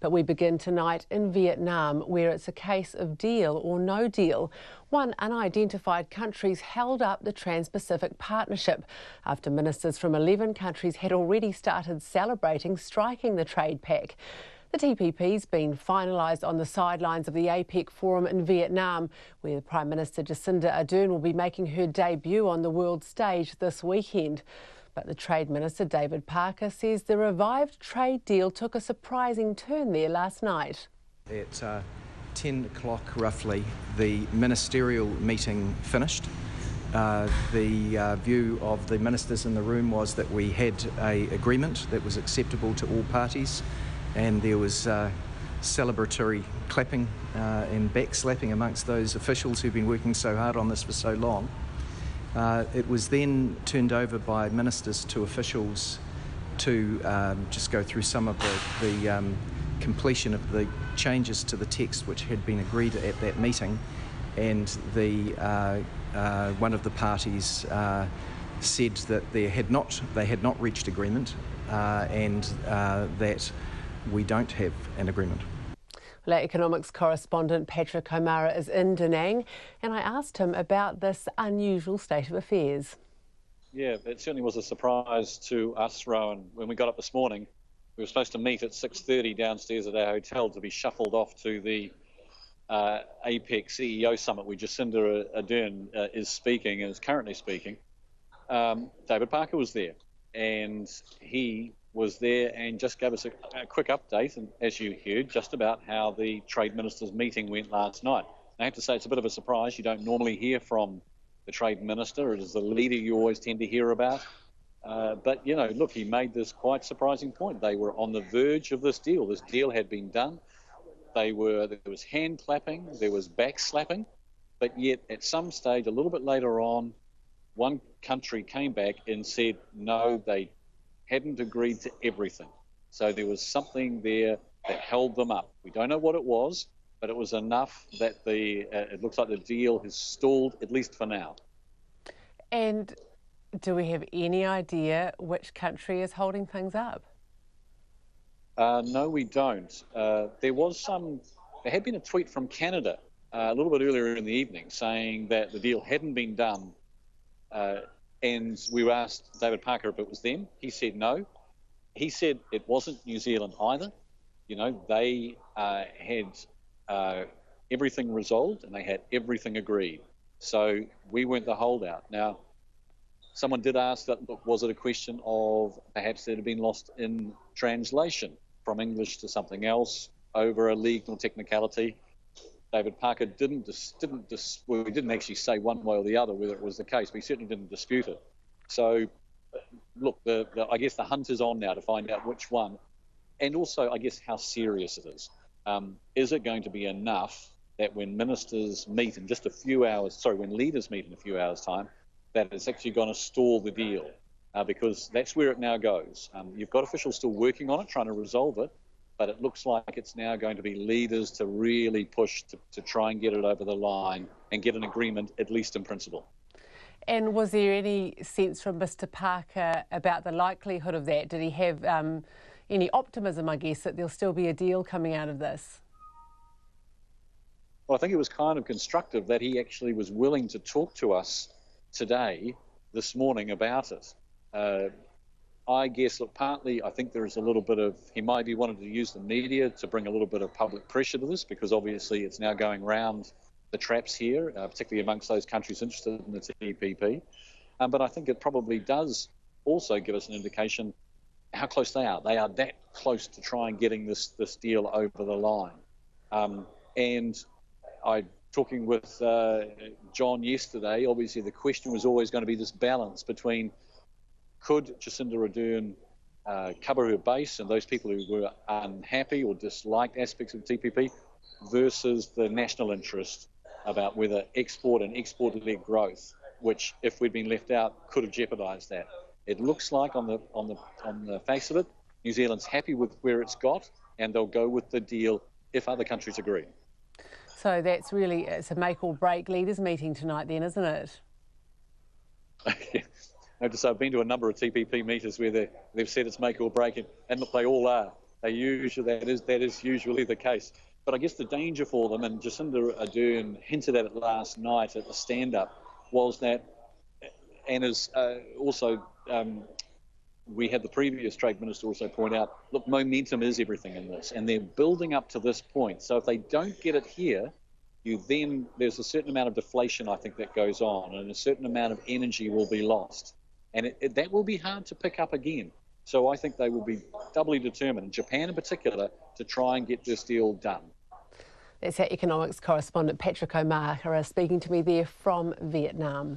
But we begin tonight in Vietnam, where it's a case of deal or no deal. One unidentified country's held up the Trans-Pacific Partnership after ministers from 11 countries had already started celebrating striking the trade pact. The TPP's been finalised on the sidelines of the APEC forum in Vietnam, where Prime Minister Jacinda Ardern will be making her debut on the world stage this weekend. But the Trade Minister, David Parker, says the revived trade deal took a surprising turn there last night. At 10 o'clock roughly, the ministerial meeting finished. The view of the ministers in the room was that we had an agreement that was acceptable to all parties, and there was celebratory clapping and backslapping amongst those officials who've been working so hard on this for so long. It was then turned over by ministers to officials to just go through some of the completion of the changes to the text which had been agreed at that meeting, and one of the parties said that they had not reached agreement and that we don't have an agreement. Well, our economics correspondent Patrick O'Mara is in Da Nang, and I asked him about this unusual state of affairs. Yeah, it certainly was a surprise to us, Rowan. When we got up this morning, we were supposed to meet at 6:30 downstairs at our hotel to be shuffled off to the APEC CEO summit where Jacinda Ardern is speaking and is currently speaking. David Parker was there, and he was there and just gave us a quick update, and as you heard, just about how the Trade Ministers' meeting went last night. I have to say it's a bit of a surprise. You don't normally hear from the Trade Minister. It is the leader you always tend to hear about. But, you know, look, he made this quite surprising point. They were on the verge of this deal. This deal had been done. There was hand clapping, there was back slapping, but yet at some stage, a little bit later on, one country came back and said, no, they hadn't agreed to everything. So there was something there that held them up. We don't know what it was, but it was enough that it looks like the deal has stalled, at least for now. And do we have any idea which country is holding things up? No, we don't. There had been a tweet from Canada a little bit earlier in the evening saying that the deal hadn't been done, and we asked David Parker if it was them. He said no. He said it wasn't New Zealand either. You know, they had everything resolved and they had everything agreed. So we weren't the holdout. Now, someone did ask that, look, was it a question of perhaps it had been lost in translation from English to something else over a legal technicality? David Parker didn't actually say one way or the other whether it was the case, but he certainly didn't dispute it. So, look, I guess the hunt is on now to find out which one, and also, I guess, how serious it is. Is it going to be enough that when ministers meet in just a few hours, when leaders meet in a few hours' time, that it's actually going to stall the deal? Because that's where it now goes. You've got officials still working on it, trying to resolve it, but it looks like it's now going to be leaders to really push to try and get it over the line and get an agreement, at least in principle. And was there any sense from Mr Parker about the likelihood of that? Did he have any optimism, I guess, that there'll still be a deal coming out of this? Well, I think it was kind of constructive that he actually was willing to talk to us today, this morning, about it. I guess, look, partly I think there is a little bit of, he might be wanting to use the media to bring a little bit of public pressure to this, because obviously it's now going round the traps here, particularly amongst those countries interested in the TPP. But I think it probably does also give us an indication how close they are. They are that close to try and getting this deal over the line. And talking with John yesterday, obviously the question was always going to be this balance between, could Jacinda Ardern cover her base and those people who were unhappy or disliked aspects of the TPP versus the national interest about whether export and export-led growth, which, if we'd been left out, could have jeopardised that. It looks like on the face of it, New Zealand's happy with where it's got, and they'll go with the deal if other countries agree. So it's a make or break leaders meeting tonight then, isn't it? I have to say, I've been to a number of TPP meetings where they've said it's make or break, and look, they all are. That is usually the case. But I guess the danger for them, and Jacinda Ardern hinted at it last night at the stand-up, was that, and as also we had the previous Trade Minister also point out, look, momentum is everything in this, and they're building up to this point. So if they don't get it here, there's a certain amount of deflation, I think, that goes on, and a certain amount of energy will be lost. And that will be hard to pick up again. So I think they will be doubly determined, Japan in particular, to try and get this deal done. That's our economics correspondent Patrick O'Meara speaking to me there from Vietnam.